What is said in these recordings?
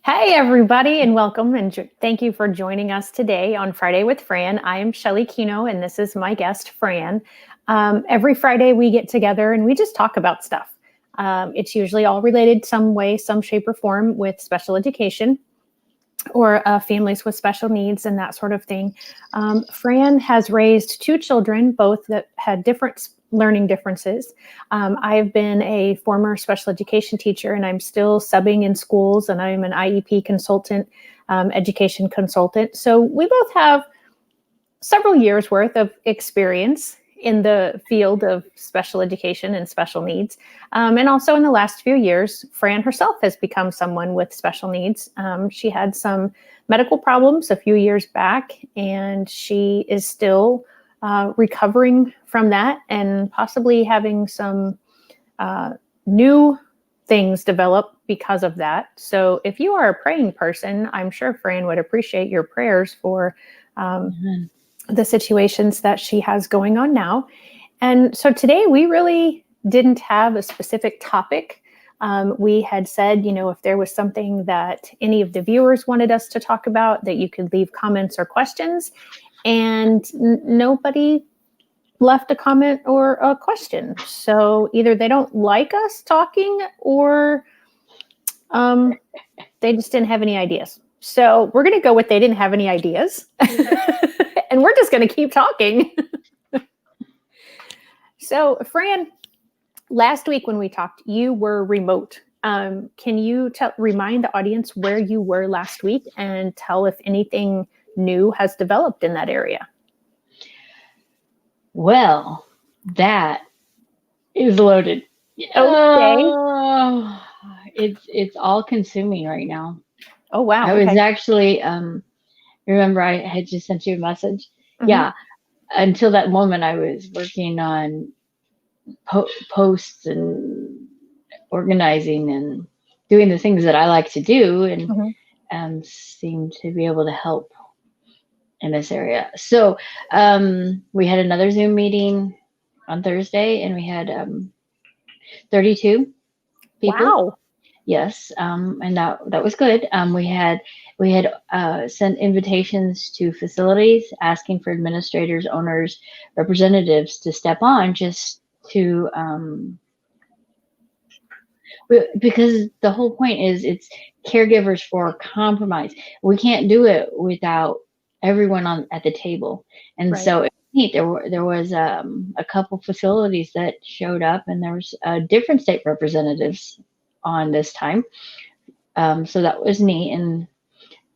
Hey, everybody, and welcome. And thank you for joining us today on Friday with Fran. I am Shelly Kino, and this is my guest, Fran. Every Friday, we get together and we just talk about stuff. It's usually all related some way, some shape, or form with special education or families with special needs and that sort of thing. Fran has raised two children, both that had different learning differences. I've been a former special education teacher, and I'm still subbing in schools, and I'm an IEP consultant, education consultant. So we both have several years worth of experience in the field of special education and special needs. And also in the last few years, Fran herself has become someone with special needs. She had some medical problems a few years back, and she is still recovering from that and possibly having some new things develop because of that. So if you are a praying person, I'm sure Fran would appreciate your prayers for the situations that she has going on now. And so today we really didn't have a specific topic. We had said, if there was something that any of the viewers wanted us to talk about, that you could leave comments or questions. And nobody left a comment or a question. So either they don't like us talking or they just didn't have any ideas. So we're going to go with they didn't have any ideas. And we're just going to keep talking. So, Fran, last week when we talked, you were remote. Can you remind the audience where you were last week and tell if anything new has developed in that area? Well, that is loaded. Okay. Oh, it's all consuming right now. Oh, wow. I was actually, remember I had just sent you a message. Mm-hmm. Yeah. Until that moment, I was working on posts and organizing and doing the things that I like to do, and seem to be able to help in this area. So we had another Zoom meeting on Thursday, and we had 32 people. Wow. Yes, and that was good. We had sent invitations to facilities asking for administrators, owners, representatives to step on just to because the whole point is it's caregivers for compromise. We can't do it without everyone at the table, and Right. so it's neat. There was a couple facilities that showed up, and there was different state representatives on this time, so that was neat. And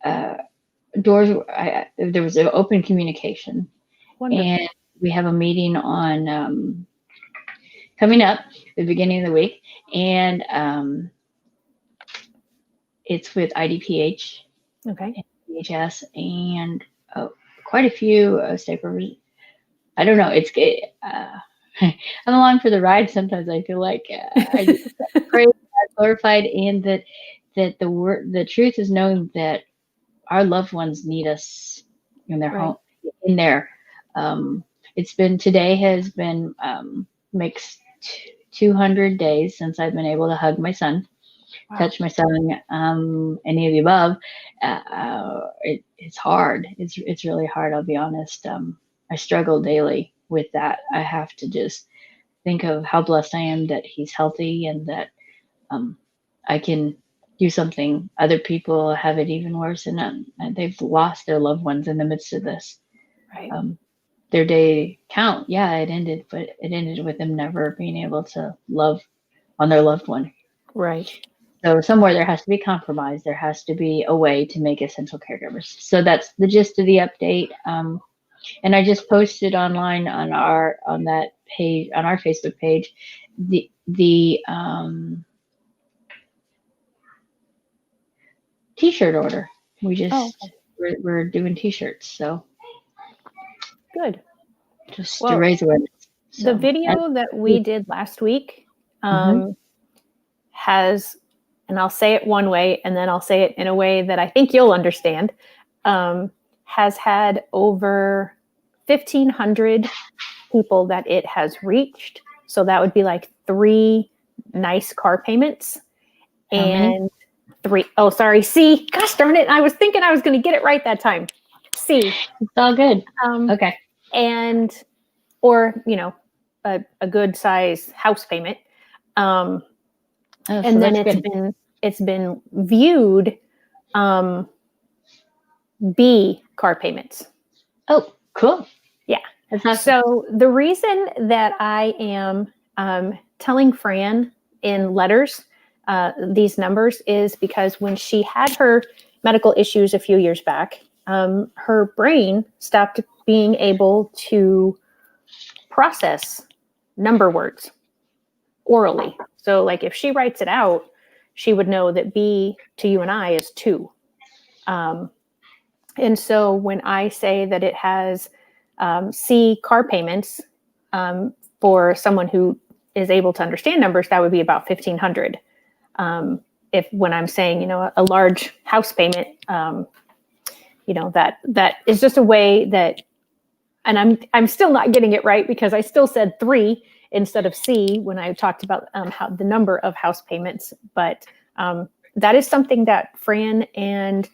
there was an open communication. Wonderful. And we have a meeting on coming up the beginning of the week, and it's with IDPH, Okay, DHS, and quite a few state representatives. I don't know. It's good. I'm along for the ride. Sometimes I feel like I just pray, glorified, and that the truth is known that our loved ones need us in their home, in there. Today has been makes 200 days since I've been able to hug my son, touch my son, any of the above. It's hard. It's really hard. I'll be honest. I struggle daily with that. I have to just think of how blessed I am that he's healthy, and that I can do something. Other people have it even worse, and they've lost their loved ones in the midst of this. right. Their day count. Yeah, it ended, but it ended with them never being able to love on their loved one. Right. So somewhere there has to be compromise. There has to be a way to make essential caregivers. So that's the gist of the update. And I just posted online on that page, on our Facebook page, the T-shirt order. We're doing T-shirts, so good. Just to raise awareness. So, the video that we did last week has, and I'll say it one way, and then I'll say it in a way that I think you'll understand, has had over 1,500 people that it has reached. So that would be like 3 nice car payments. How many? 3. Oh, sorry. C. Gosh darn it. I was thinking I was going to get it right that time. C. It's all good. Um, Okay. And, or, a good size house payment. Oh, so And then that's good. it's been viewed, B, car payments. Oh, cool. Yeah. That's awesome. So the reason that I am telling Fran in letters these numbers is because when she had her medical issues a few years back, her brain stopped being able to process number words orally. So like if she writes it out, she would know that B to you and I is 2. And so when I say that it has C, car payments, for someone who is able to understand numbers, that would be about $1,500. If when I'm saying, a large house payment, that is just a way that, and I'm still not getting it right because I still said 3 instead of C when I talked about how the number of house payments. But that is something that Fran and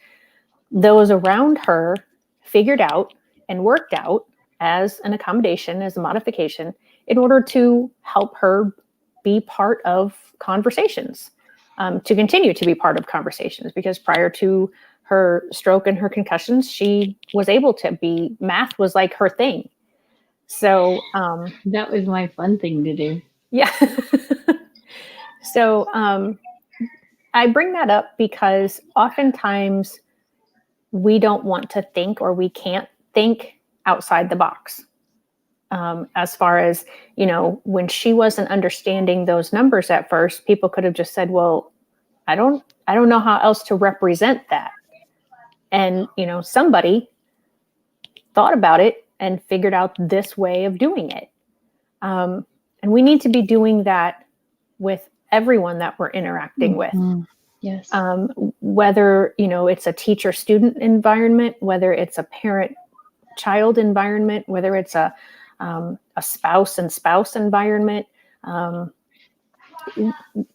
those around her figured out and worked out as an accommodation, as a modification, in order to help her be part of conversations, to continue to be part of conversations, because prior to her stroke and her concussions, she was able to be, math was like her thing. So that was my fun thing to do. Yeah. So I bring that up because oftentimes we don't want to think, or we can't think outside the box. As far as, when she wasn't understanding those numbers at first, people could have just said, well, I don't know how else to represent that. And, somebody thought about it and figured out this way of doing it. And we need to be doing that with everyone that we're interacting with. Yes. Whether, it's a teacher-student environment, whether it's a parent-child environment, whether it's a spouse and spouse environment,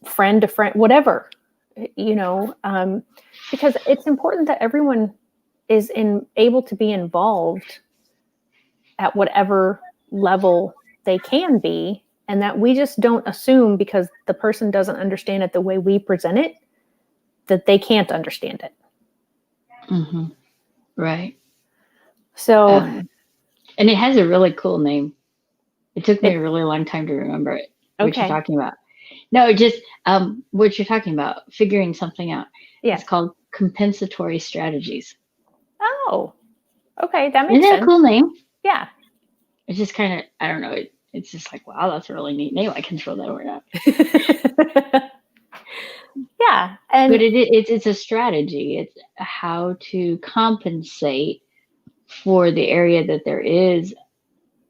friend to friend, whatever, because it's important that everyone is able to be involved at whatever level they can be, and that we just don't assume because the person doesn't understand it the way we present it, that they can't understand it. Mm-hmm. Right. So, and it has a really cool name. It took me a really long time to remember it. What you're talking about. No, just what you're talking about, figuring something out. Yeah. It's called compensatory strategies. Oh, okay. That makes sense. Isn't that a cool name? Yeah. It's just kind of, I don't know. It's just like, wow, that's a really neat name. I can throw that word out. Yeah. But it's a strategy. It's how to compensate for the area that there is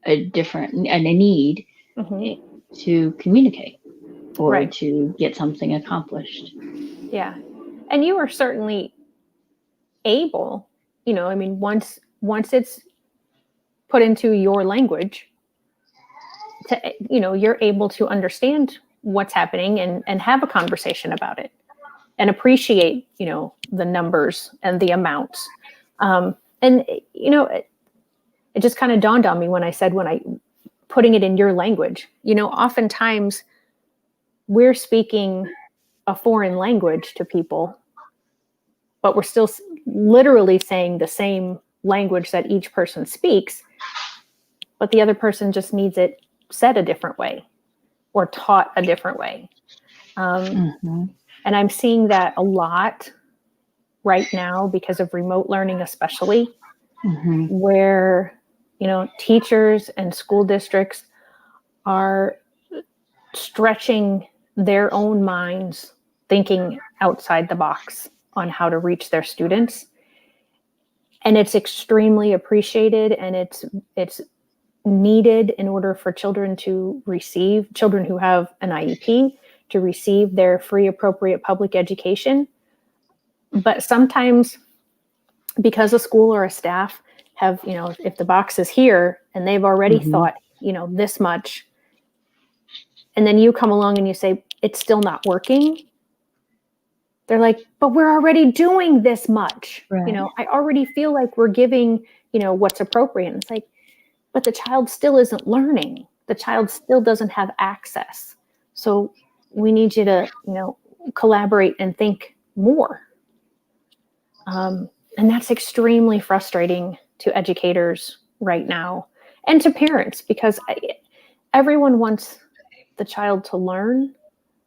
a need to communicate or to get something accomplished. Yeah. And you are certainly able, once it's put into your language, to, you're able to understand what's happening and have a conversation about it and appreciate, the numbers and the amounts. And, it just kind of dawned on me when I said, putting it in your language, oftentimes we're speaking a foreign language to people, but we're still literally saying the same language that each person speaks, but the other person just needs it said a different way or taught a different way. And I'm seeing that a lot right now because of remote learning, especially, where, teachers and school districts are stretching their own minds, thinking outside the box on how to reach their students. And it's extremely appreciated, and it's needed in order for children who have an IEP to receive their free, appropriate public education. But sometimes, because a school or a staff have, if the box is here and they've already thought, this much, and then you come along and you say, it's still not working, they're like, but we're already doing this much. Right. I already feel like we're giving, what's appropriate. And it's like, but the child still isn't learning. The child still doesn't have access. So we need you to, collaborate and think more. And that's extremely frustrating to educators right now and to parents, because everyone wants the child to learn,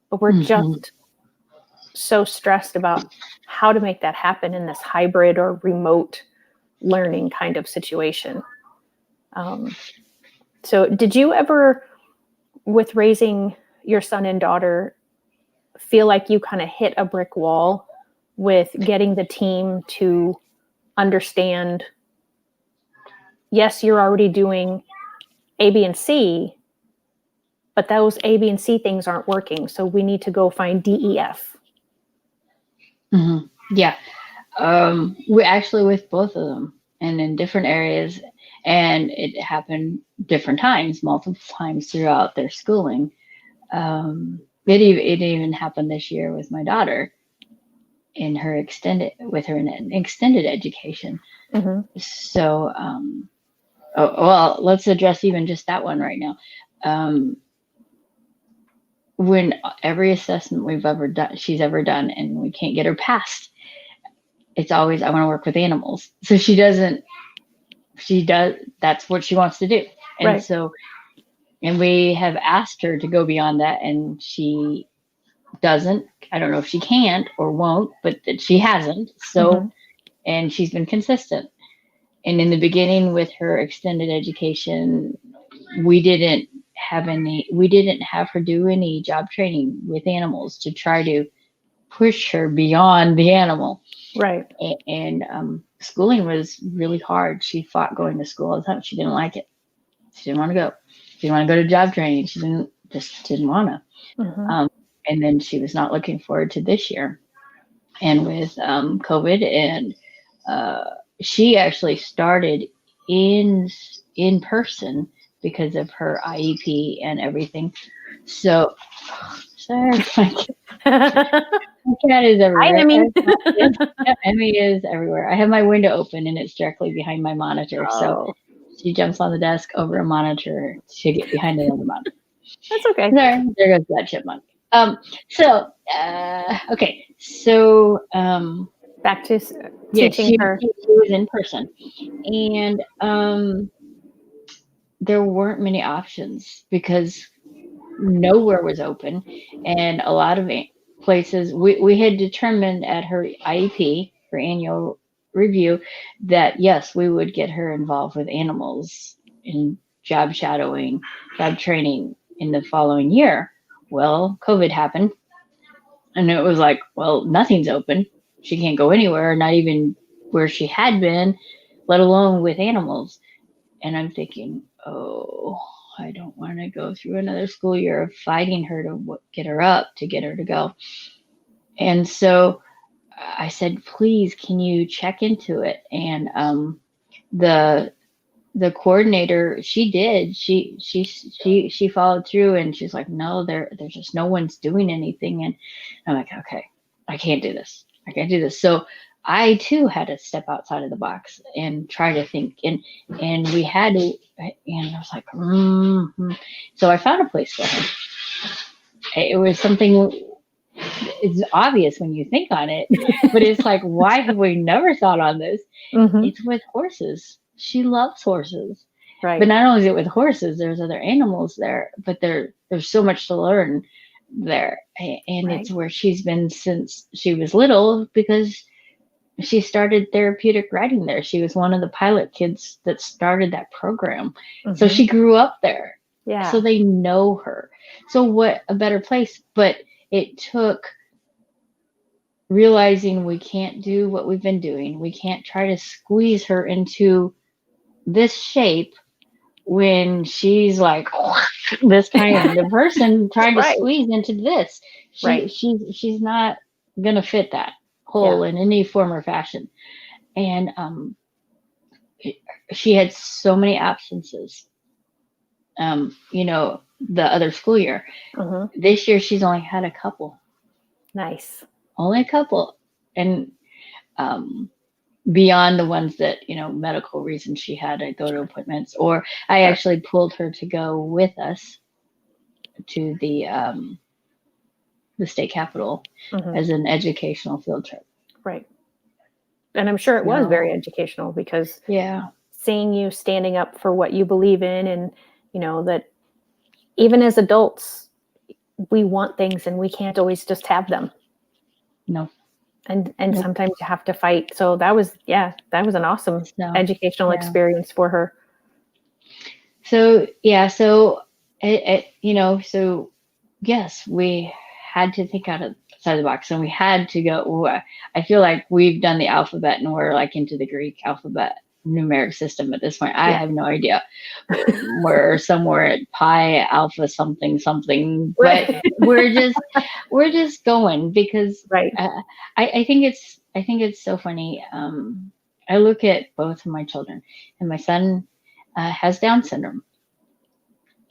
but we're just so stressed about how to make that happen in this hybrid or remote learning kind of situation. So did you ever, with raising your son and daughter, feel like you kind of hit a brick wall with getting the team to understand, yes, you're already doing A, B, and C, but those A, B, and C things aren't working. So we need to go find D, E, F. Yeah. We actually with both of them and in different areas, and it happened different times, multiple times throughout their schooling. It even happened this year with my daughter in her extended education. So, well, let's address even just that one right now. When every assessment she's ever done, and we can't get her passed, it's always, I want to work with animals. So that's what she wants to do. And Right. So, and we have asked her to go beyond that, and she doesn't. I don't know if she can't or won't, but that she hasn't. So, and she's been consistent. And in the beginning with her extended education, we didn't have her do any job training with animals to try to push her beyond the animal. Right. And schooling was really hard. She fought going to school all the time. She didn't like it. She didn't want to go. She didn't want to go to job training. She didn't want to. And then she was not looking forward to this year. And with COVID, and she actually started in person because of her IEP and everything. So, sorry, my cat is everywhere. Hi, Emmy. Emmy is everywhere. I have my window open and it's directly behind my monitor. Oh. So she jumps on the desk over a monitor to get behind another monitor. That's okay. There goes that chipmunk. Okay. So back to teaching her. She was in person, and there weren't many options because nowhere was open, and a lot of places we had determined at her IEP, her annual review, that yes, we would get her involved with animals in job shadowing, job training in the following year. Well, COVID happened, and it was like, well, nothing's open. She can't go anywhere, not even where she had been, let alone with animals. And I'm thinking, oh, I don't want to go through another school year of fighting her to get her to go. And so I said, please, can you check into it? And the coordinator, she did. She followed through, and she's like, no, there's just no one's doing anything. And I'm like, okay, I can't do this. So I too had to step outside of the box and try to think, and we had to, and I was like, So I found a place for him. It was something, it's obvious when you think on it, but it's like, why have we never thought on this? It's with horses. She loves horses. Right. But not only is it with horses, there's other animals there, but there's so much to learn there. And It's where she's been since she was little, because she started therapeutic riding there. She was one of the pilot kids that started that program. So she grew up there. Yeah. So they know her. So what a better place. But it took realizing we can't do what we've been doing. We can't try to squeeze her into this shape when she's like this kind of person trying to squeeze into this. She's not gonna fit that hole in any form or fashion. And she had so many absences. The other school year. This year she's only had a couple. Nice. only a couple. And beyond the ones that, medical reasons she had to go to appointments, or I actually pulled her to go with us to the state capitol as an educational field trip. Right. And I'm sure it was very educational, because seeing you standing up for what you believe in, and, that even as adults, we want things and we can't always just have them. No. And sometimes you have to fight. So that was an awesome educational experience for her. So, so yes, we had to think outside the box, and we had to go. I feel like we've done the alphabet and we're like into the Greek alphabet numeric system at this point. I have no idea. We're somewhere at pi alpha something, but we're just going, because I think it's so funny. I look at both of my children, and my son has Down syndrome,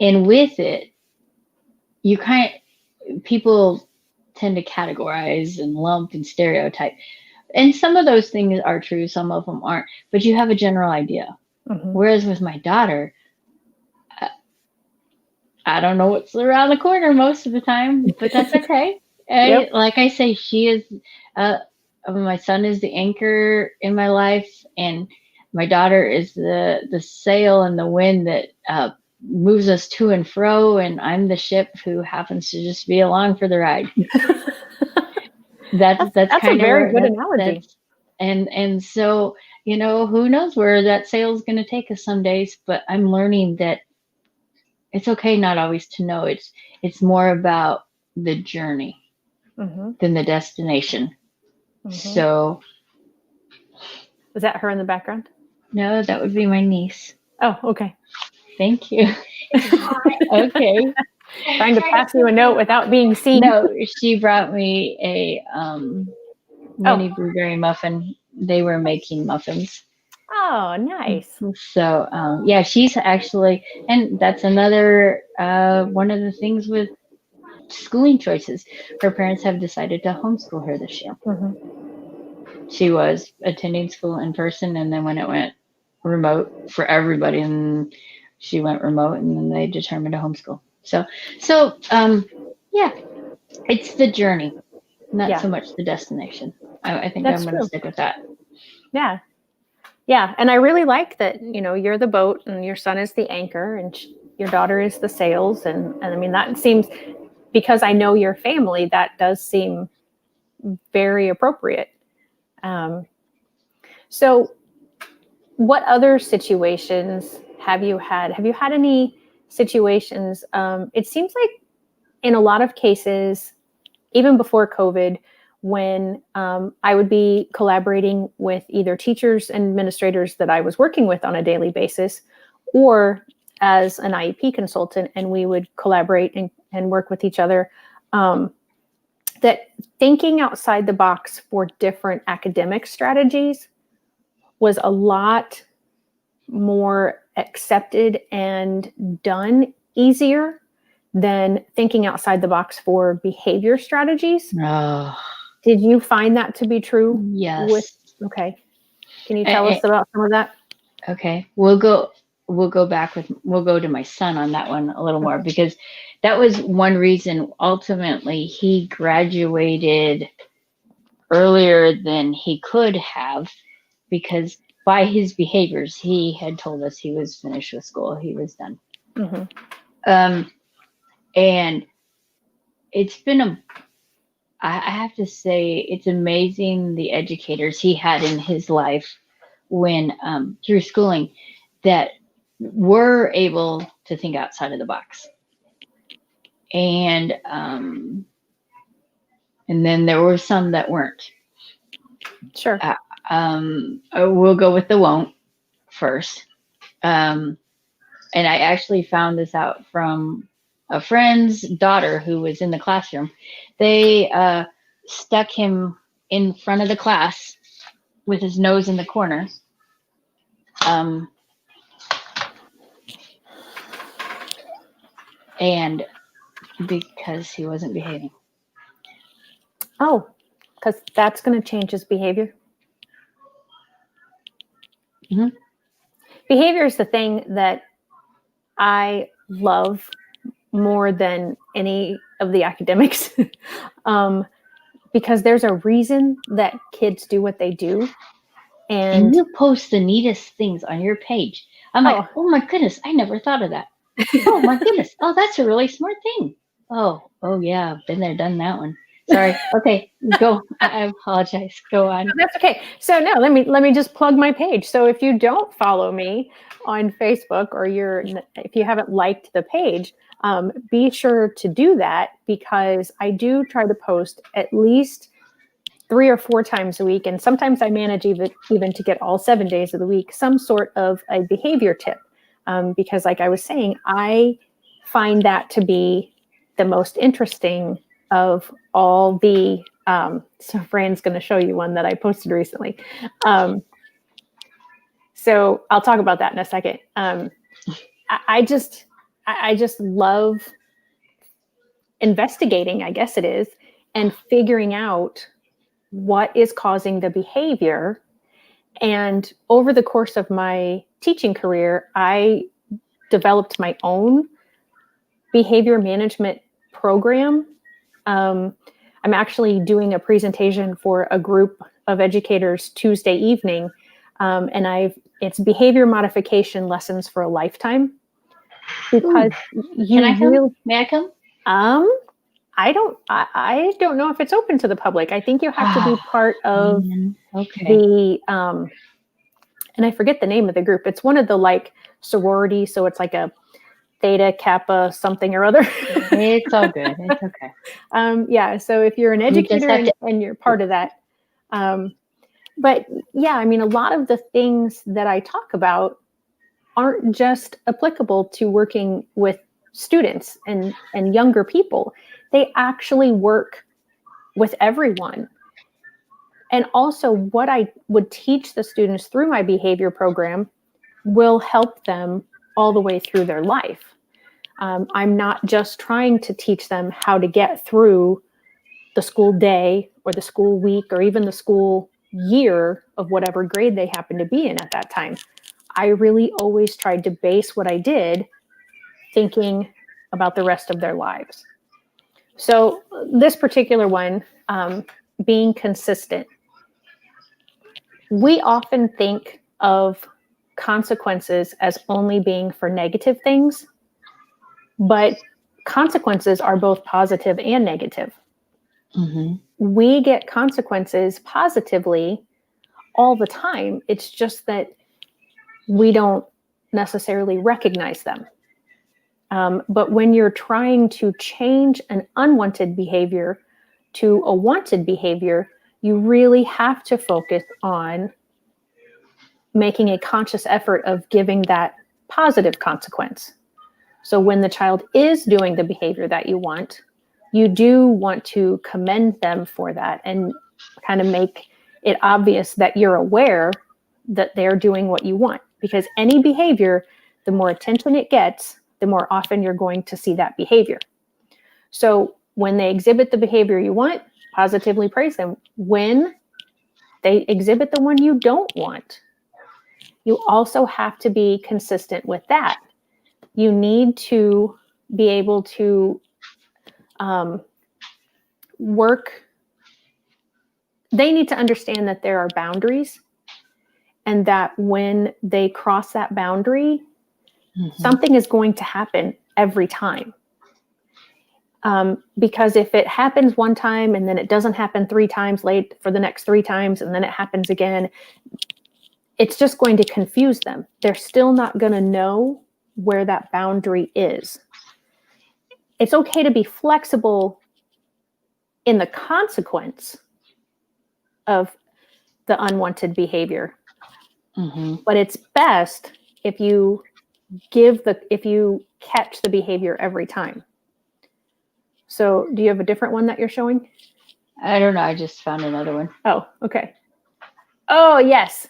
and with it, people tend to categorize and lump and stereotype. And some of those things are true, some of them aren't, but you have a general idea. Whereas with my daughter, I don't know what's around the corner most of the time, but that's okay. Like I say, she is, my son is the anchor in my life, and my daughter is the sail in the wind that moves us to and fro, and I'm the ship who happens to just be along for the ride. That's kind a very good analogy. And so, who knows where that sail is going to take us some days, but I'm learning that it's okay not always to know. It's more about the journey than the destination. So, is that her in the background? No, that would be my niece. Oh, okay. Thank you. Okay. Trying to pass you a note without being seen. No, she brought me a mini blueberry muffin. They were making muffins. Oh, nice. So, she's actually, and that's another one of the things with schooling choices. Her parents have decided to homeschool her this year. She was attending school in person, and then when it went remote for everybody, and she went remote, and then they determined to homeschool. So, it's the journey, not so much the destination. I think I'm going to stick with that. Yeah. Yeah. And I really like that, you're the boat and your son is the anchor, and your daughter is the sails. And I mean, that seems, because I know your family, that does seem very appropriate. So what other situations have you had? Have you had any situations? It seems like in a lot of cases, even before COVID, when I would be collaborating with either teachers and administrators that I was working with on a daily basis, or as an IEP consultant, and we would collaborate and work with each other, that thinking outside the box for different academic strategies was a lot more accepted and done easier than thinking outside the box for behavior strategies. Oh. Did you find that to be true? Yes. Okay. Can you tell us about some of that? Okay. We'll go to my son on that one a little more, because that was one reason ultimately he graduated earlier than he could have, because by his behaviors, he had told us he was finished with school. He was done. And it's been I have to say, it's amazing the educators he had in his life when through schooling that were able to think outside of the box. And then there were some that weren't. Sure. We'll go with the won't first. And I actually found this out from a friend's daughter who was in the classroom. They stuck him in front of the class with his nose in the corner. And because he wasn't behaving. Oh, because that's going to change his behavior. Mm-hmm. Behavior is the thing that I love more than any of the academics, because there's a reason that kids do what they do. And you post the neatest things on your page. I'm like, oh my goodness, I never thought of that. Oh my goodness. Oh, that's a really smart thing. Oh yeah, been there, done that one. Sorry. Okay, go. I apologize. Go on. No, that's okay. So no, let me just plug my page. So if you don't follow me on Facebook, or if you haven't liked the page, be sure to do that, because I do try to post at least 3 or 4 times a week, and sometimes I manage even to get all 7 days of the week, some sort of a behavior tip, because like I was saying, I find that to be the most interesting of all the, so Fran's going to show you one that I posted recently. So I'll talk about that in a second. I just love investigating, I guess it is, and figuring out what is causing the behavior. And over the course of my teaching career, I developed my own behavior management program. I'm actually doing a presentation for a group of educators Tuesday evening, and it's behavior modification lessons for a lifetime. Because Can I come? May I come? I don't know if it's open to the public. I think you have to be part of the and I forget the name of the group. It's one of the like sorority, so it's like a Theta Kappa something or other. It's all good. It's okay. Yeah. So if you're an educator and you're part of that, but yeah, I mean, a lot of the things that I talk about aren't just applicable to working with students and younger people. They actually work with everyone. And also what I would teach the students through my behavior program will help them all the way through their life. I'm not just trying to teach them how to get through the school day or the school week or even the school year of whatever grade they happen to be in at that time. I really always tried to base what I did thinking about the rest of their lives. So this particular one, being consistent. We often think of consequences as only being for negative things, but consequences are both positive and negative. Mm-hmm. We get consequences positively all the time. It's just that we don't necessarily recognize them. But when you're trying to change an unwanted behavior to a wanted behavior, you really have to focus on making a conscious effort of giving that positive consequence. So when the child is doing the behavior that you want, you do want to commend them for that and kind of make it obvious that you're aware that they're doing what you want. Because any behavior, the more attention it gets, the more often you're going to see that behavior. So when they exhibit the behavior you want, positively praise them. When they exhibit the one you don't want, you also have to be consistent with that. You need to be able to work. They need to understand that there are boundaries, and that when they cross that boundary, something is going to happen every time. Because if it happens one time and then it doesn't happen 3 times late for the next 3 times, and then it happens again, it's just going to confuse them. They're still not going to know where that boundary is. It's okay to be flexible in the consequence of the unwanted behavior. Mm-hmm. But it's best if you catch the behavior every time. So do you have a different one that you're showing? I don't know. I just found another one. Oh, okay. Oh, yes.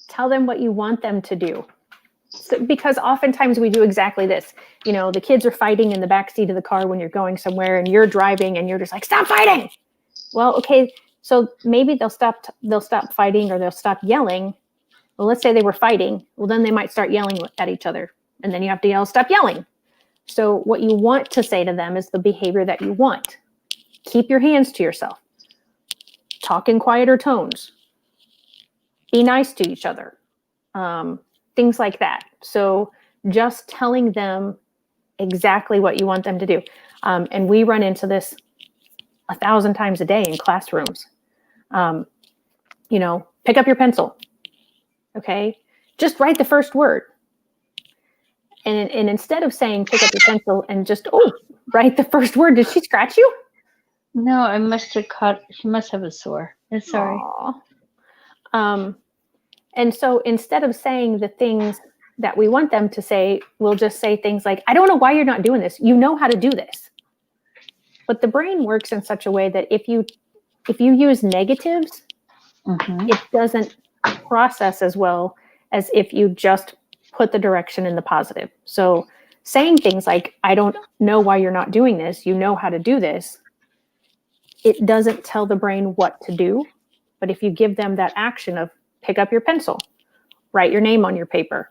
Tell them what you want them to do. So, because oftentimes we do exactly this. You know, the kids are fighting in the backseat of the car when you're going somewhere, and you're driving and you're just like, stop fighting. Well, okay, So maybe they'll stop fighting, or they'll stop yelling. Well, let's say they were fighting. Well, then they might start yelling at each other. And then you have to yell, stop yelling. So what you want to say to them is the behavior that you want. Keep your hands to yourself. Talk in quieter tones. Be nice to each other. Things like that. So just telling them exactly what you want them to do. And we run into this 1,000 times a day in classrooms. Pick up your pencil. Okay. Just write the first word. And instead of saying, pick up your pencil and just, write the first word. Did she scratch you? No, I must have she must have a sore. Sorry. And so instead of saying the things that we want them to say, we'll just say things like, I don't know why you're not doing this. You know how to do this. But the brain works in such a way that if you use negatives, it doesn't process as well as if you just put the direction in the positive. So saying things like, I don't know why you're not doing this. You know how to do this. It doesn't tell the brain what to do. But if you give them that action of pick up your pencil, write your name on your paper.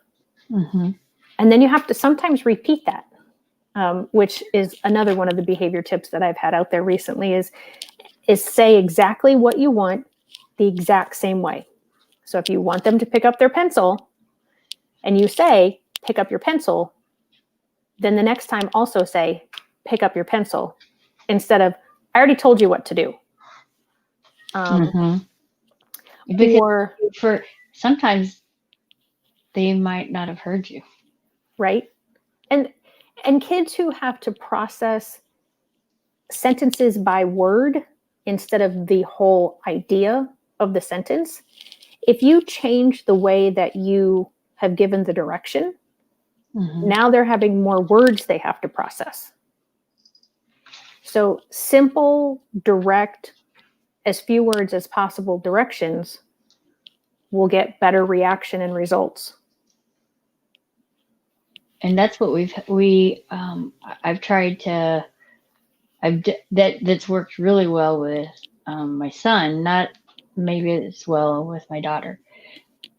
And then you have to sometimes repeat that, which is another one of the behavior tips that I've had out there recently is say exactly what you want the exact same way. So if you want them to pick up their pencil and you say, pick up your pencil, then the next time also say, pick up your pencil, instead of, I already told you what to do. Because for sometimes they might not have heard you. Right. And kids who have to process sentences by word instead of the whole idea of the sentence, if you change the way that you have given the direction, now they're having more words they have to process. So simple, direct, as few words as possible directions will get better reaction and results. And that's what I've tried to, that's worked really well with my son, not maybe as well with my daughter,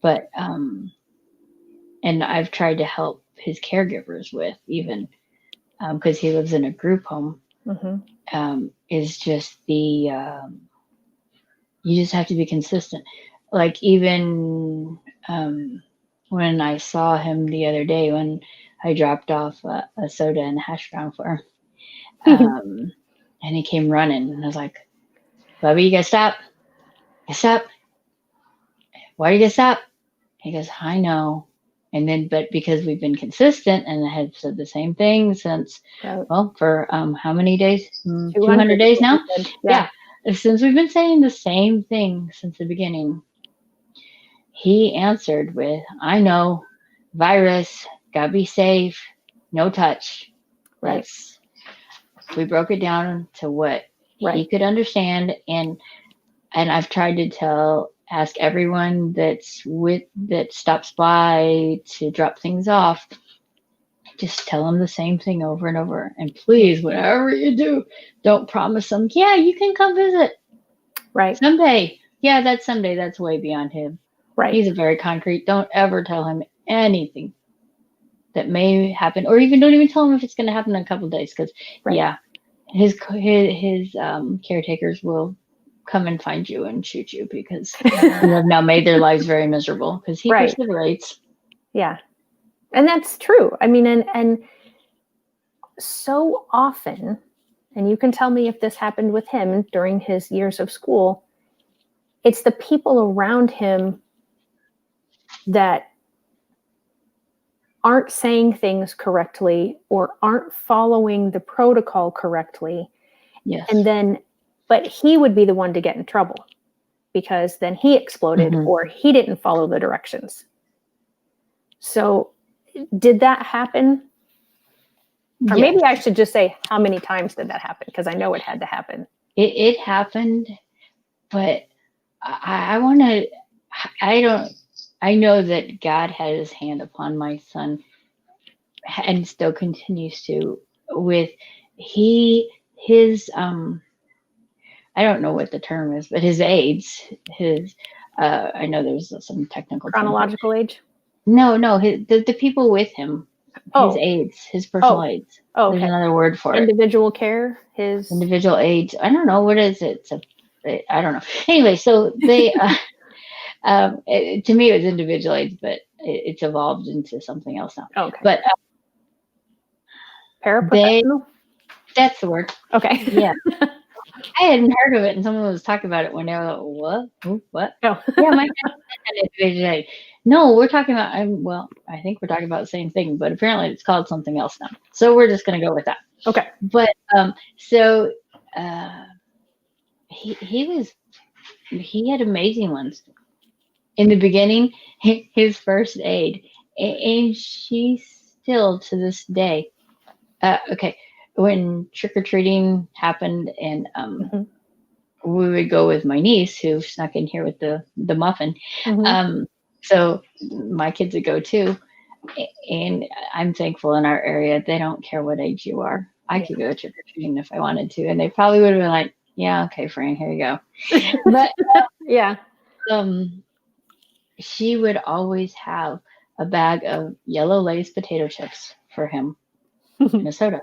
but, and I've tried to help his caregivers with even, because he lives in a group home, is just you just have to be consistent. Like even when I saw him the other day, when I dropped off a soda and a hash brown for him, and he came running, and I was like, Bubby, you gotta stop. You stop. Why do you gotta stop? He goes, I know. And then, but because we've been consistent and I had said the same thing since, for how many days? 200 days now? Yeah. Since we've been saying the same thing since the beginning, he answered with, I know, virus, gotta be safe, no touch. Right. We broke it down to what he could understand. And I've tried to ask everyone that stops by to drop things off, just tell them the same thing over and over. And please, whatever you do, don't promise them, yeah, you can come visit. Right. Someday. Yeah, that's someday. That's way beyond him. Right. He's a very concrete. Don't ever tell him anything that may happen, or even don't even tell him if it's going to happen in a couple of days. Because his caretakers will come and find you and shoot you because you have now made their lives very miserable because he perseverates. Yeah. And that's true. I mean, and so often, and you can tell me if this happened with him during his years of school, it's the people around him that aren't saying things correctly or aren't following the protocol correctly. Yes. And then, but he would be the one to get in trouble because then he exploded or he didn't follow the directions. So did that happen? Or maybe I should just say, how many times did that happen? Because I know it had to happen. It happened, but I know that God had his hand upon my son and still continues to with his I don't know what the term is, but his aides, I know there's some technical term. Chronological age? No, the people with him, his Oh. aides, his personal aides. Oh, There's okay. another word for Individual care, it. Individual aides. I don't know, what is it? I don't know. Anyway, so they, to me it was individual aides, but it's evolved into something else now. Okay. But paraprofessional? That's the word. Okay. Yeah. I hadn't heard of it, and someone was talking about it when they were like, what? Ooh, what? Oh. Yeah, my dad had an individual aid. No, we're talking about, I think we're talking about the same thing, but apparently it's called something else now. So we're just going to go with that. Okay. But so he had amazing ones. In the beginning, his first aid, and she still to this day, okay, when trick-or-treating happened, and we would go with my niece who snuck in here with the muffin. So my kids would go too. And I'm thankful in our area, they don't care what age you are. I could go trick-or-treating if I wanted to. And they probably would have been like, yeah, okay, Fran, here you go. But yeah. She would always have a bag of yellow Lay's potato chips for him and a soda,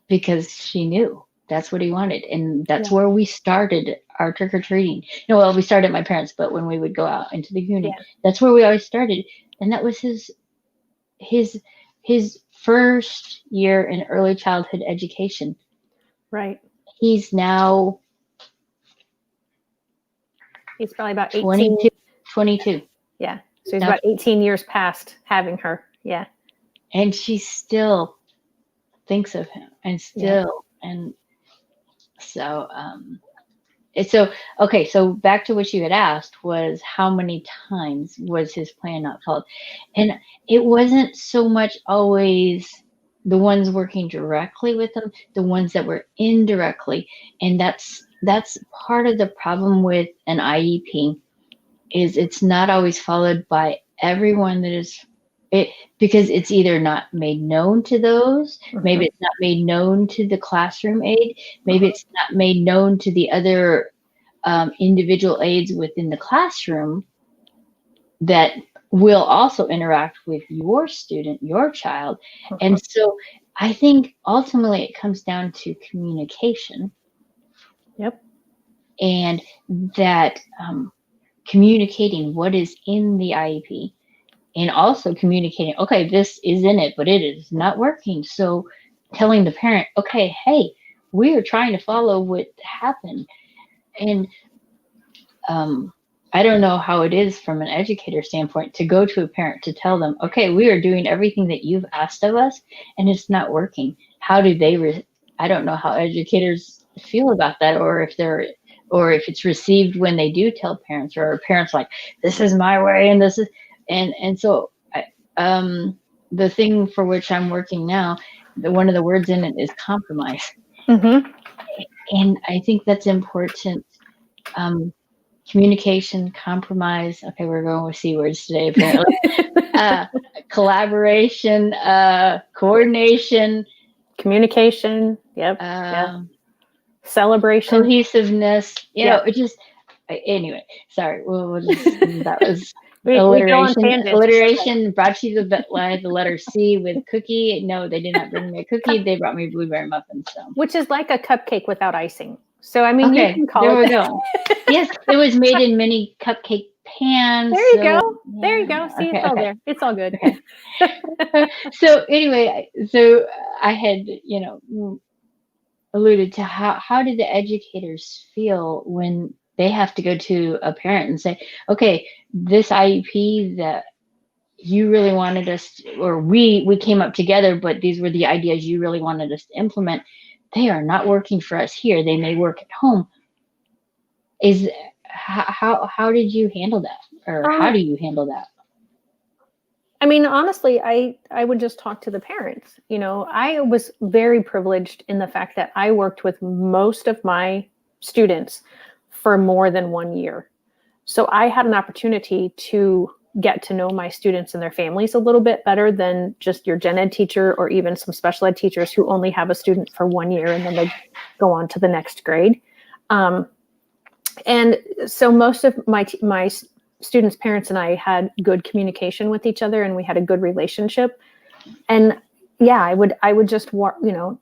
because she knew that's what he wanted. And that's where we started our trick-or-treating. No, well, we started at my parents', but when we would go out into the community, that's where we always started. And that was his first year in early childhood education. Right. He's now probably about 18. 22. Yeah. So he's about 18 years past having her. Yeah. And she still thinks of him, and still, and so, okay, so back to what you had asked was how many times was his plan not followed? And it wasn't so much always the ones working directly with them, the ones that were indirectly. And that's part of the problem with an IEP, is it's not always followed by everyone that is it, because it's either not made known to those, maybe it's not made known to the classroom aide, maybe it's not made known to the other individual aides within the classroom that will also interact with your student, your child. And so I think ultimately it comes down to communication. Yep. And that communicating what is in the IEP, and also communicating, okay, this is in it, but it is not working. So telling the parent, okay, hey, we are trying to follow what happened. And I don't know how it is from an educator standpoint to go to a parent to tell them, okay, we are doing everything that you've asked of us, and it's not working. How do they, I don't know how educators feel about that, or if it's received when they do tell parents, or parents like, this is my way, and this is, and so the thing for which I'm working now, one of the words in it is compromise. And I think that's important. Communication, compromise. Okay, we're going with C words today, apparently. Collaboration, coordination, communication. Yep. Celebration, cohesiveness. You know, it just. Anyway, sorry. We'll just, that was alliteration. Alliteration brought you the letter C with cookie. No, they did not bring me a cookie. They brought me blueberry muffins. So, which is like a cupcake without icing. So I mean, okay, you can call there it. We go. Yes, it was made in mini cupcake pans. There you go. Yeah, there you go. See, it's all there. It's all good. Okay. So anyway, so I had, alluded to how did the educators feel when they have to go to a parent and say, okay, this IEP that you really wanted us to, or we came up together, but these were the ideas you really wanted us to implement. They are not working for us here. They may work at home. How did you handle that? Or how do you handle that? I mean, honestly, I would just talk to the parents. I was very privileged in the fact that I worked with most of my students for more than 1 year. So I had an opportunity to get to know my students and their families a little bit better than just your gen ed teacher, or even some special ed teachers who only have a student for 1 year and then they go on to the next grade. And so most of my students' parents and I had good communication with each other, and we had a good relationship. And yeah, I would just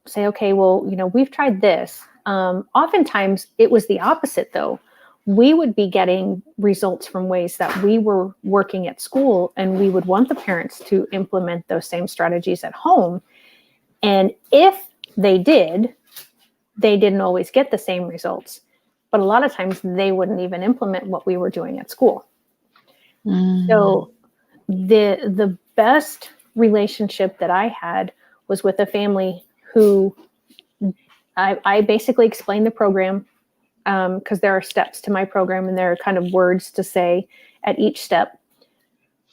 say, okay, well, we've tried this. Oftentimes it was the opposite though. We would be getting results from ways that we were working at school, and we would want the parents to implement those same strategies at home. And if they did, they didn't always get the same results, but a lot of times they wouldn't even implement what we were doing at school. So the best relationship that I had was with a family who I basically explained the program, because there are steps to my program, and there are kind of words to say at each step.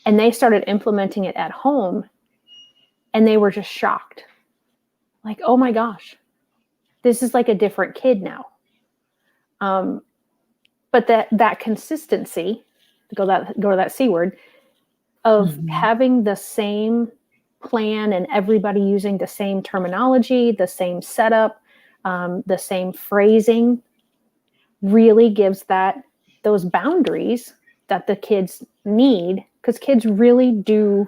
And they started implementing it at home, and they were just shocked. Like, oh my gosh, this is like a different kid now. But that consistency, go to that C word, of having the same plan and everybody using the same terminology, the same setup, the same phrasing, really gives those boundaries that the kids need, because kids really do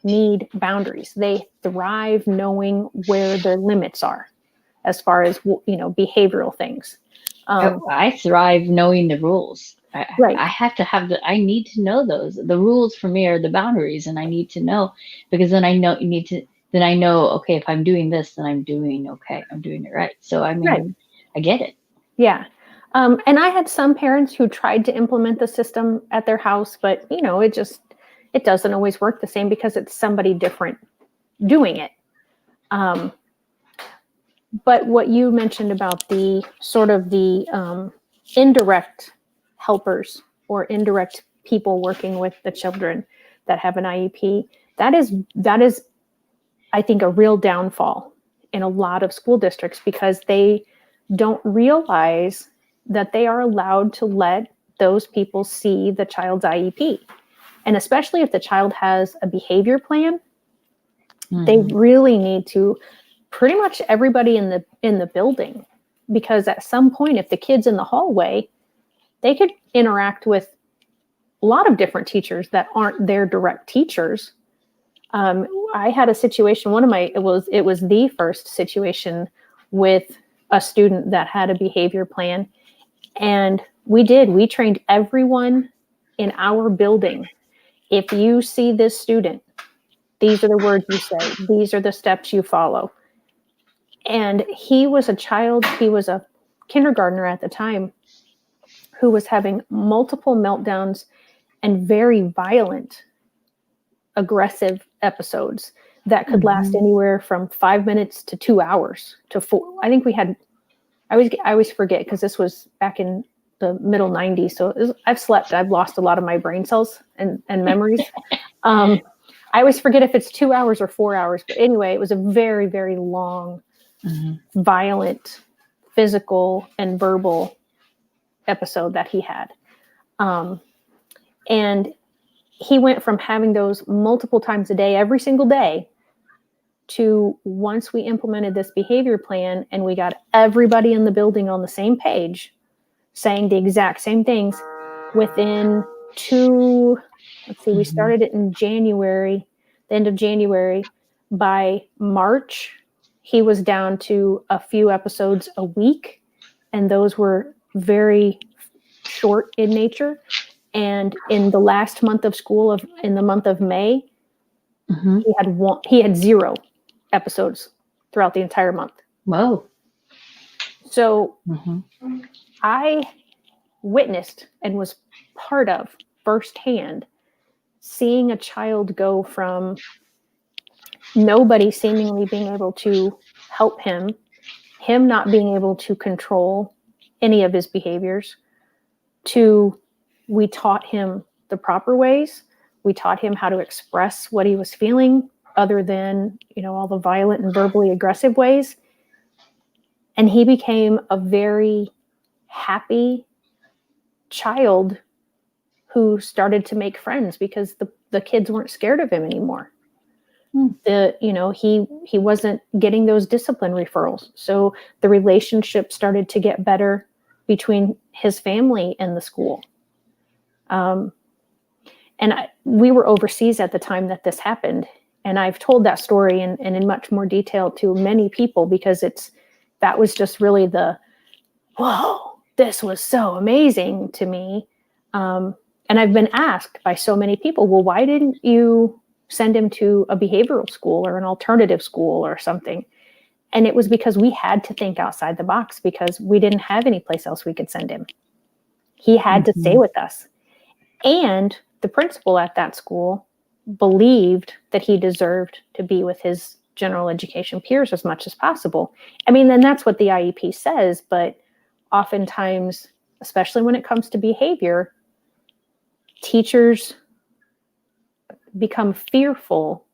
need boundaries. They thrive knowing where their limits are as far as behavioral things. I thrive knowing the rules. Right. I have to have I need to know those. The rules for me are the boundaries, and I need to know, because then I know then I know, okay, if I'm doing this, then I'm doing okay. I'm doing it right. So I mean, Right. I get it. Yeah. And I had some parents who tried to implement the system at their house, but it doesn't always work the same because it's somebody different doing it. But what you mentioned about the sort of the indirect helpers or indirect people working with the children that have an IEP, that is, I think, a real downfall in a lot of school districts, because they don't realize that they are allowed to let those people see the child's IEP. And especially if the child has a behavior plan, they really need to, pretty much everybody in the building, because at some point, if the kid's in the hallway, they could interact with a lot of different teachers that aren't their direct teachers. I had a situation, it was the first situation with a student that had a behavior plan. And we trained everyone in our building. If you see this student, these are the words you say, these are the steps you follow. And he was a kindergartner at the time, who was having multiple meltdowns and very violent, aggressive episodes that could last anywhere from 5 minutes to 2 hours to 4. I think I always forget, because this was back in the middle 90s. So I've lost a lot of my brain cells and memories. I always forget if it's 2 hours or 4 hours, but anyway, it was a very, very long, violent, physical and verbal episode that he had. And he went from having those multiple times a day, every single day, to, once we implemented this behavior plan and we got everybody in the building on the same page, saying the exact same things, within we started it in January, the end of January. By March, he was down to a few episodes a week, and those were very short in nature. And in the last month of school, in the month of May, he had 0 episodes throughout the entire month. Whoa. So I witnessed and was part of firsthand seeing a child go from nobody seemingly being able to help him not being able to control any of his behaviors, to, we taught him the proper ways. We taught him how to express what he was feeling, other than, all the violent and verbally aggressive ways. And he became a very happy child who started to make friends, because the kids weren't scared of him anymore. He wasn't getting those discipline referrals. So the relationship started to get better between his family and the school. We were overseas at the time that this happened. And I've told that story and in much more detail to many people, because that was just really whoa, this was so amazing to me. And I've been asked by so many people, well, why didn't you send him to a behavioral school or an alternative school or something? And it was because we had to think outside the box, because we didn't have any place else we could send him. He had to stay with us. And the principal at that school believed that he deserved to be with his general education peers as much as possible. I mean, then that's what the IEP says, but oftentimes, especially when it comes to behavior, teachers become fearful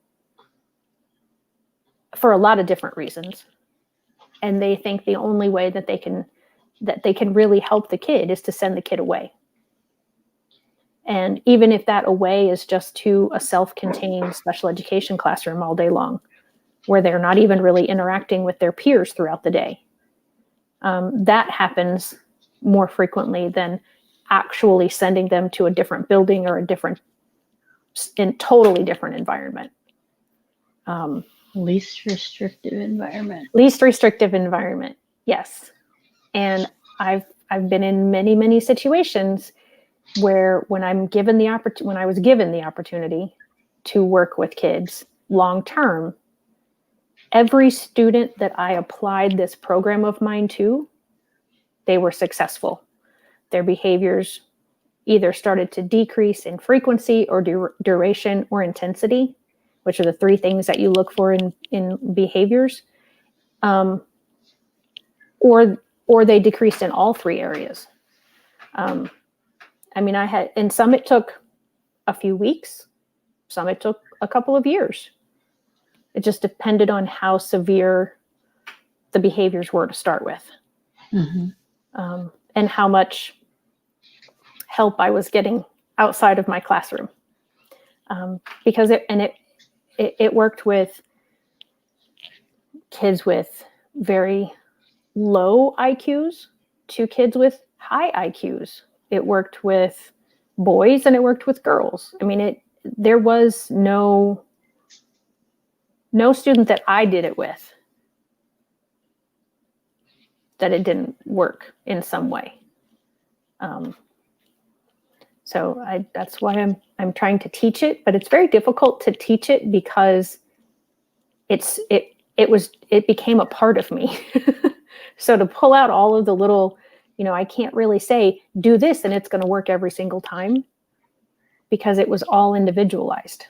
for a lot of different reasons. And they think the only way that they can really help the kid is to send the kid away. And even if that away is just to a self-contained special education classroom all day long, where they're not even really interacting with their peers throughout the day, that happens more frequently than actually sending them to a different building or totally different environment. Least restrictive environment. Least restrictive environment, yes. And I've been in many, many situations where when I was given the opportunity to work with kids long term, every student that I applied this program of mine to, they were successful. Their behaviors either started to decrease in frequency or duration or intensity, which are the three things that you look for in behaviors, or they decreased in all three areas. I mean, in some it took a few weeks, some it took a couple of years. It just depended on how severe the behaviors were to start with, and how much help I was getting outside of my classroom. Because it worked with kids with very low IQs to kids with high IQs. It worked with boys and it worked with girls. I mean, there was no student that I did it with that it didn't work in some way. So that's why I'm trying to teach it, but it's very difficult to teach it because it became a part of me. So to pull out all of the little, I can't really say do this and it's going to work every single time, because it was all individualized.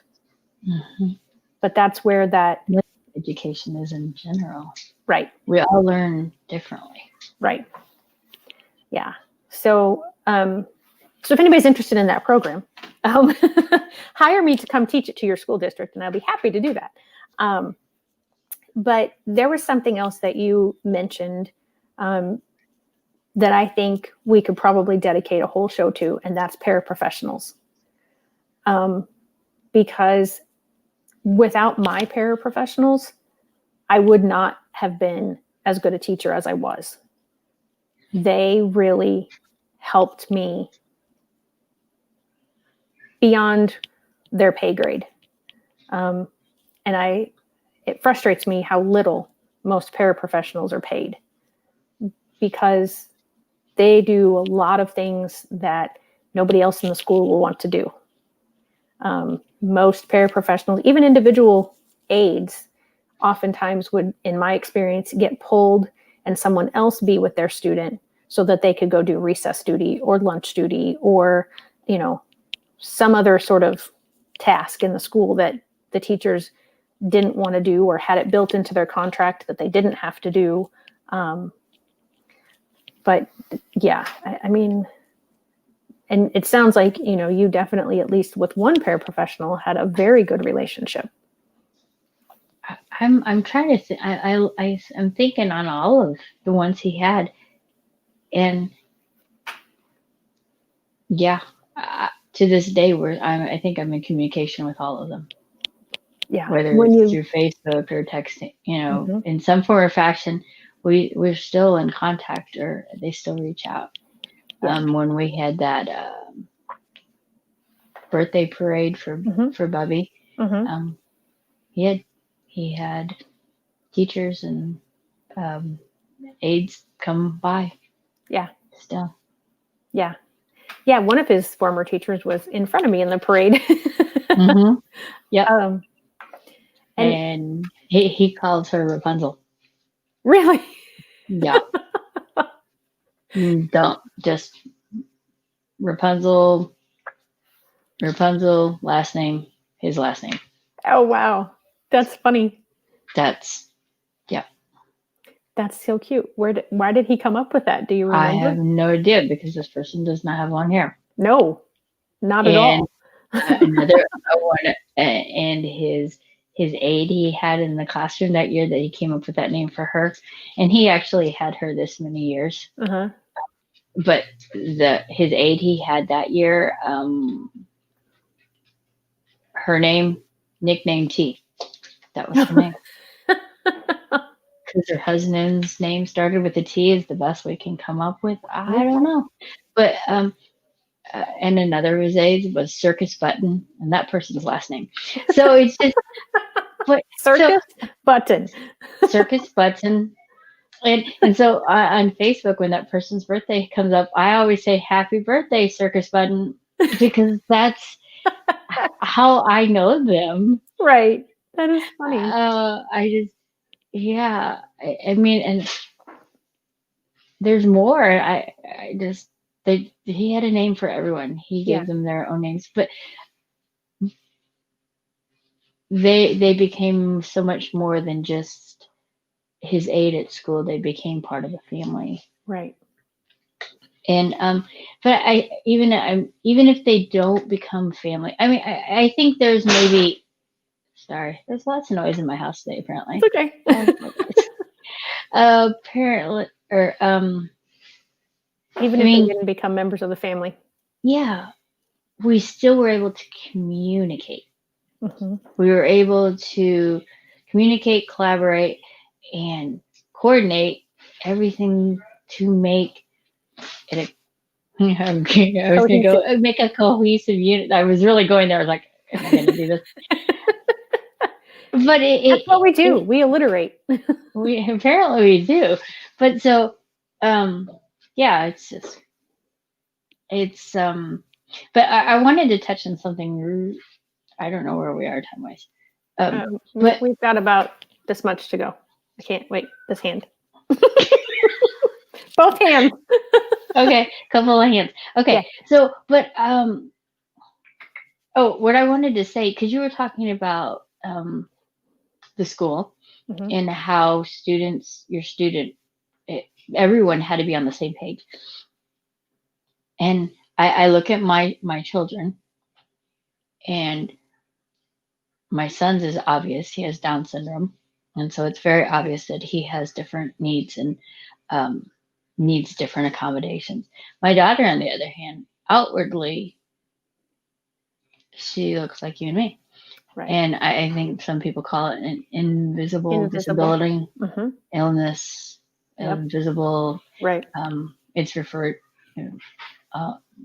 But that's where that education is in general. Right. We all learn differently. Right. Yeah. So if anybody's interested in that program, hire me to come teach it to your school district, and I'll be happy to do that. But there was something else that you mentioned that I think we could probably dedicate a whole show to, and that's paraprofessionals. Because without my paraprofessionals, I would not have been as good a teacher as I was. They really helped me beyond their pay grade. And it frustrates me how little most paraprofessionals are paid, because they do a lot of things that nobody else in the school will want to do. Most paraprofessionals, even individual aides, oftentimes would, in my experience, get pulled and someone else be with their student so that they could go do recess duty or lunch duty or, some other sort of task in the school that the teachers didn't want to do or had it built into their contract that they didn't have to do. But yeah, I mean, and it sounds like, you definitely, at least with one paraprofessional, had a very good relationship. I'm trying to think. I'm thinking on all of the ones he had, and yeah, to this day, I think I'm in communication with all of them. Yeah, whether it's through Facebook or texting, in some form or fashion, we're still in contact, or they still reach out. when we had that birthday parade for Bubby. He had teachers and aides come by. Yeah. Still. Yeah. Yeah. One of his former teachers was in front of me in the parade. Yeah. And he calls her Rapunzel. Really? Yeah. Don't just Rapunzel, last name, his last name. Oh, wow. That's funny. That's so cute. Why did he come up with that? Do you remember? I have no idea because this person does not have long hair. No, not at all. Another one, and his aide he had in the classroom that year that he came up with that name for her, and he actually had her this many years. But his aide he had that year, her nickname T. That was her name. Because her husband's name started with a T is the best we can come up with. I don't know. But and another was Circus Button, and that person's last name. So it's just Button. Circus Button. And so on Facebook, when that person's birthday comes up, I always say happy birthday, Circus Button, because that's how I know them. Right. That is funny. I mean, and there's more. He had a name for everyone. He gave them their own names, but they became so much more than just his aide at school. They became part of a family. Right. And but even if they don't become family, I mean, I think there's maybe. Sorry, there's lots of noise in my house today. Apparently, it's okay. Apparently, or even if they didn't become members of the family. Yeah, we still were able to communicate. We were able to communicate, collaborate, and coordinate everything to make it I was going to go make a cohesive unit. I was really going there. I was like, am I going to do this? But that's what we do. We alliterate. Apparently we do. But so, yeah, it's but I wanted to touch on something. I don't know where we are time-wise. But we've got about this much to go. I can't wait. This hand. Both hands. Okay, couple of hands. Okay, yeah. So, but what I wanted to say, because you were talking about the school and how everyone had to be on the same page. And I look at my children, and my son's is obvious. He has Down syndrome. And so it's very obvious that he has different needs and needs different accommodations. My daughter, on the other hand, outwardly, she looks like you and me. Right. And I think some people call it an invisible. Disability, illness, invisible. Right. It's referred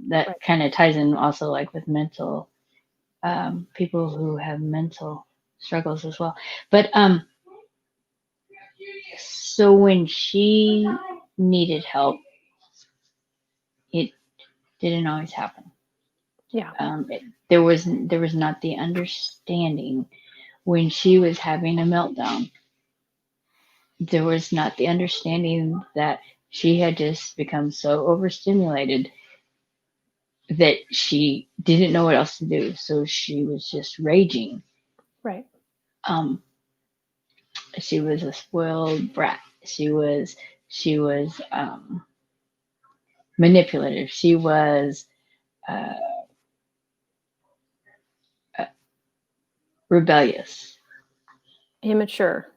that kind of ties in also like with mental people who have mental struggles as well. But so when she needed help, it didn't always happen. Yeah. There was not the understanding when she was having a meltdown. There was not the understanding that she had just become so overstimulated that she didn't know what else to do. So she was just raging. Right. She was a spoiled brat. She was manipulative. She was rebellious. Immature.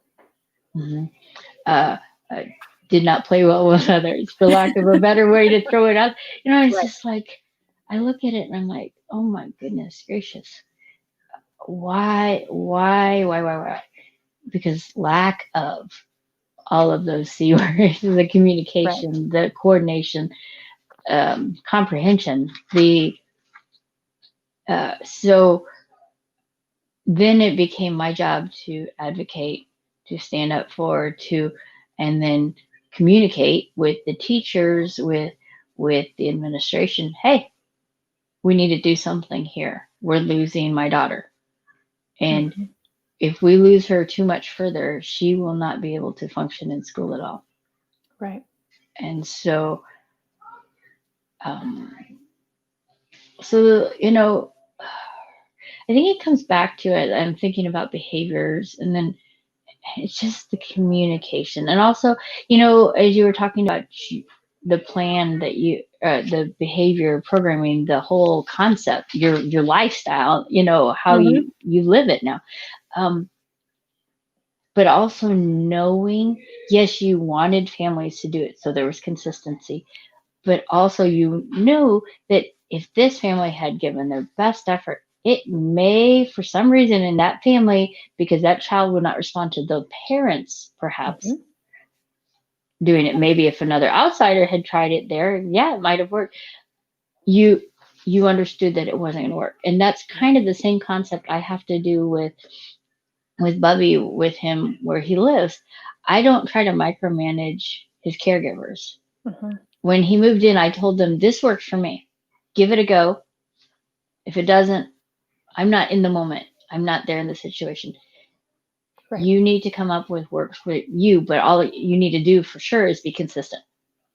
Did not play well with others, for lack of a better way to throw it out. It's just like, I look at it and I'm like, oh my goodness gracious. Why? Because lack of all of those C words, the communication, the coordination, comprehension. So then it became my job to advocate, to stand up for, and then communicate with the teachers, with the administration. Hey, we need to do something here. We're losing my daughter. And Mm-hmm. if we lose her too much further, she will not be able to function in school at all. Right. And so, so, I think it comes back to it. I'm thinking about behaviors, and then it's just the communication. And also, as you were talking about the plan that the behavior programming, the whole concept, your lifestyle, how Mm-hmm. you live it now. But also knowing, yes, you wanted families to do it, so there was consistency, but also you knew that if this family had given their best effort, it may, for some reason in that family, because that child would not respond to the parents, perhaps doing it. Maybe if another outsider had tried it there, yeah, it might have worked. You understood that it wasn't going to work, and that's kind of the same concept I have to do with Bubby, with him where he lives. I don't try to micromanage his caregivers. Mm-hmm. When he moved in, I told them, this works for me. Give it a go. If it doesn't, I'm not in the moment. I'm not there in the situation. Right. You need to come up with works for you, but all you need to do for sure is be consistent.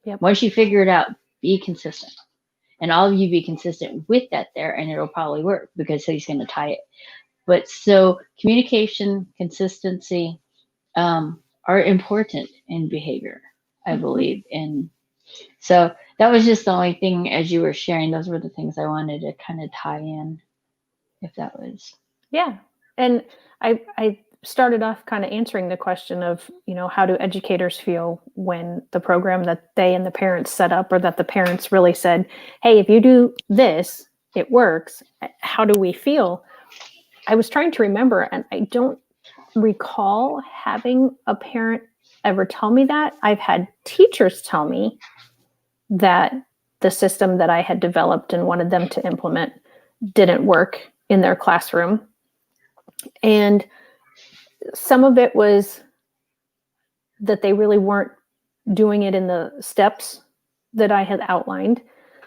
Yep. Once you figure it out, be consistent. And all of you be consistent with that there, and it'll probably work because he's going to tie it. But so communication, consistency are important in behavior, I believe. And so that was just the only thing, as you were sharing, those were the things I wanted to kind of tie in, if that was. Yeah. And I started off kind of answering the question of, how do educators feel when the program that they and the parents set up, or that the parents really said, hey, if you do this, it works. How do we feel? I was trying to remember, and I don't recall having a parent ever tell me that. I've had teachers tell me that the system that I had developed and wanted them to implement didn't work in their classroom. And some of it was that they really weren't doing it in the steps that I had outlined.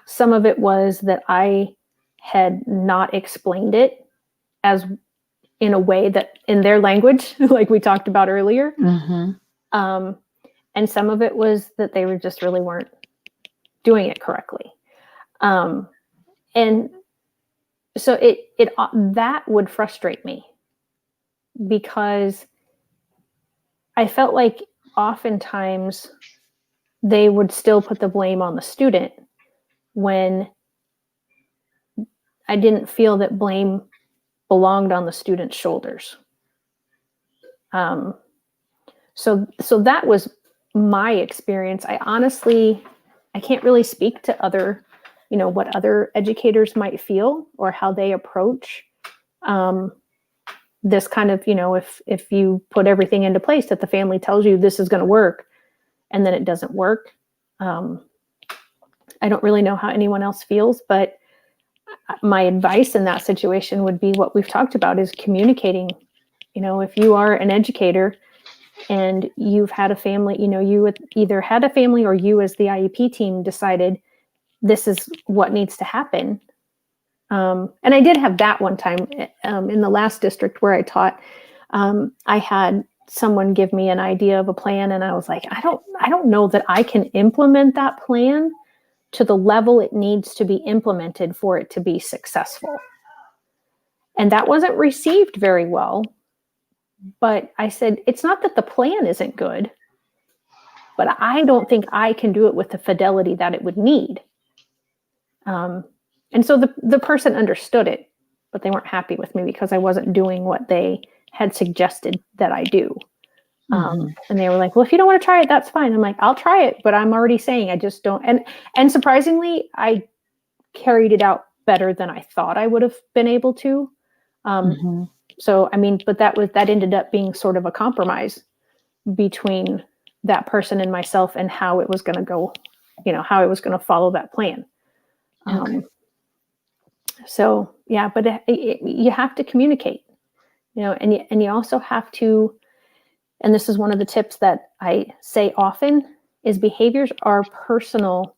Some of it was that I had not explained it as in a way that in their language, like we talked about earlier. Mm-hmm. And some of it was that they just really weren't doing it correctly. And so it that would frustrate me, because I felt like oftentimes they would still put the blame on the student when I didn't feel that blame belonged on the student's shoulders. So that was my experience. I can't really speak to other, what other educators might feel or how they approach this kind of, if you put everything into place that the family tells you this is going to work and then it doesn't work. I don't really know how anyone else feels, but my advice in that situation would be what we've talked about, is communicating. If you are an educator and you've had a family, you either had a family or you as the IEP team decided this is what needs to happen. And I did have that one time in the last district where I taught. I had someone give me an idea of a plan, and I was like, I don't know that I can implement that plan to the level it needs to be implemented for it to be successful. And that wasn't received very well. But I said, it's not that the plan isn't good, but I don't think I can do it with the fidelity that it would need. And so the person understood it, but they weren't happy with me because I wasn't doing what they had suggested that I do. And they were like, well, if you don't want to try it, that's fine. I'm like, I'll try it, but I'm already saying I just don't. And surprisingly, I carried it out better than I thought I would have been able to. So, but that ended up being sort of a compromise between that person and myself and how it was going to go how I was going to follow that plan. Okay. So yeah, but you have to communicate, and you also have to, and this is one of the tips that I say often, is behaviors are personal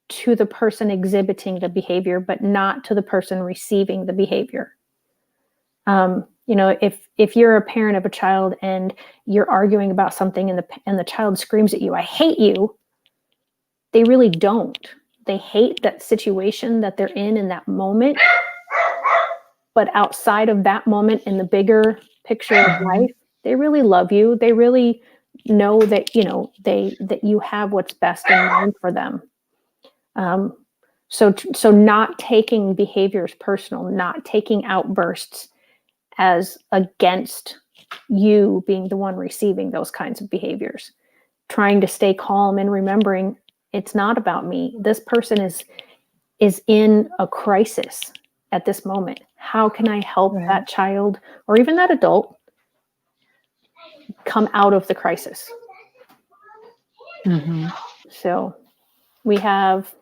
to the person exhibiting the behavior, but not to the person receiving the behavior. If you're a parent of a child and you're arguing about something and the child screams at you, "I hate you," they really don't. They hate that situation that they're in that moment. But outside of that moment, in the bigger picture of life, they really love you. They really know that, that you have what's best in mind for them. So not taking behaviors personal, not taking outbursts as against you being the one receiving those kinds of behaviors, trying to stay calm and remembering it's not about me. This person is in a crisis at this moment. How can I help that child or even that adult come out of the crisis? So we have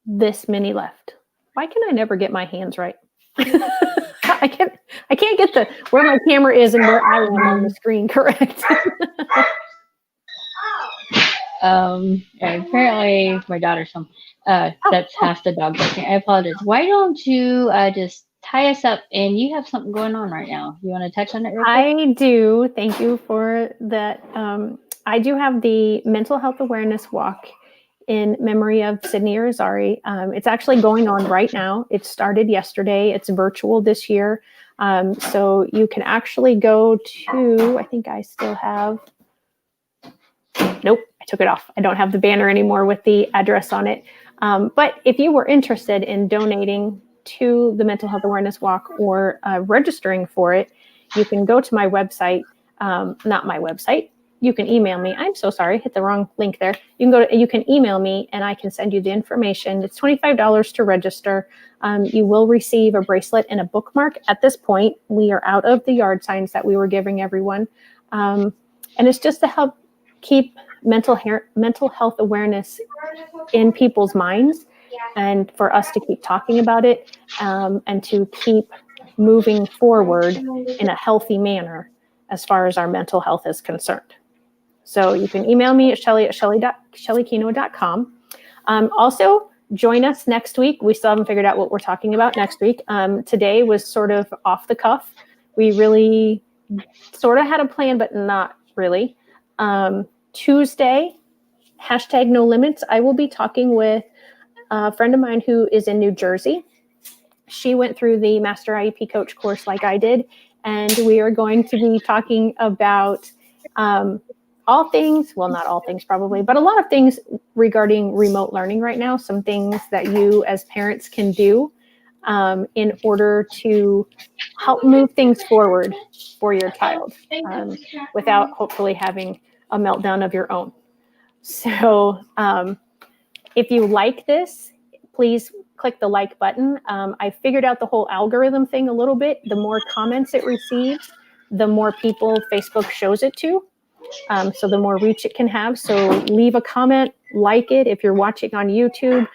this many left. Why can I never get my hands right? I can't get where my camera is and where I am on the screen correct. Apparently my daughter's home. That's half the dog barking. I apologize. Why don't you just tie us up? And you have something going on right now. You want to touch on it real quick? I do. Thank you for that. I do have the Mental Health Awareness Walk in memory of Sydney Irizarry. It's actually going on right now. It started yesterday. It's virtual this year. So you can actually go to, I think I still have, nope, I took it off. I don't have the banner anymore with the address on it. But if you were interested in donating to the Mental Health Awareness Walk or registering for it, you can go to my website, not my website. You can email me. I'm so sorry, hit the wrong link there. You can email me and I can send you the information. It's $25 to register. You will receive a bracelet and a bookmark. At this point, we are out of the yard signs that we were giving everyone. And it's just to help keep mental health awareness in people's minds and for us to keep talking about it and to keep moving forward in a healthy manner as far as our mental health is concerned. So you can email me at shellykino.com. Also, join us next week. We still haven't figured out what we're talking about next week. Today was sort of off the cuff. We really sort of had a plan, but not really. Tuesday, #NoLimits, I will be talking with a friend of mine who is in New Jersey. She went through the Master IEP Coach course like I did, and we are going to be talking about all things, well, not all things probably, but a lot of things regarding remote learning right now, some things that you as parents can do in order to help move things forward for your child without hopefully having a meltdown of your own. So if you like this, please click the like button. I figured out the whole algorithm thing a little bit. The more comments it receives, the more people Facebook shows it to. So the more reach it can have. So leave a comment, like it. If you're watching on YouTube,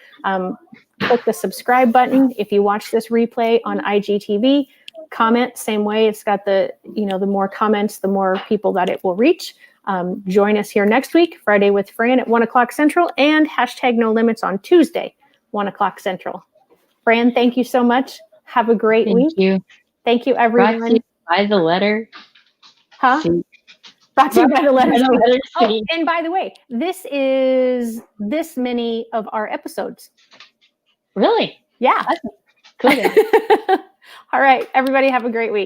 click the subscribe button. If you watch this replay on IGTV, comment, same way. It's got the more comments, the more people that it will reach. Join us here next week, Friday with Fran at 1:00 Central, and #NoLimits on Tuesday, 1:00 Central. Fran, thank you so much. Have a great week. Thank you. Thank you, everyone. Brought to you by the letter C. Brought to you by the letter C. C. And by the way, this is this many of our episodes. Really? Yeah. Awesome. Cool. All right, everybody have a great week.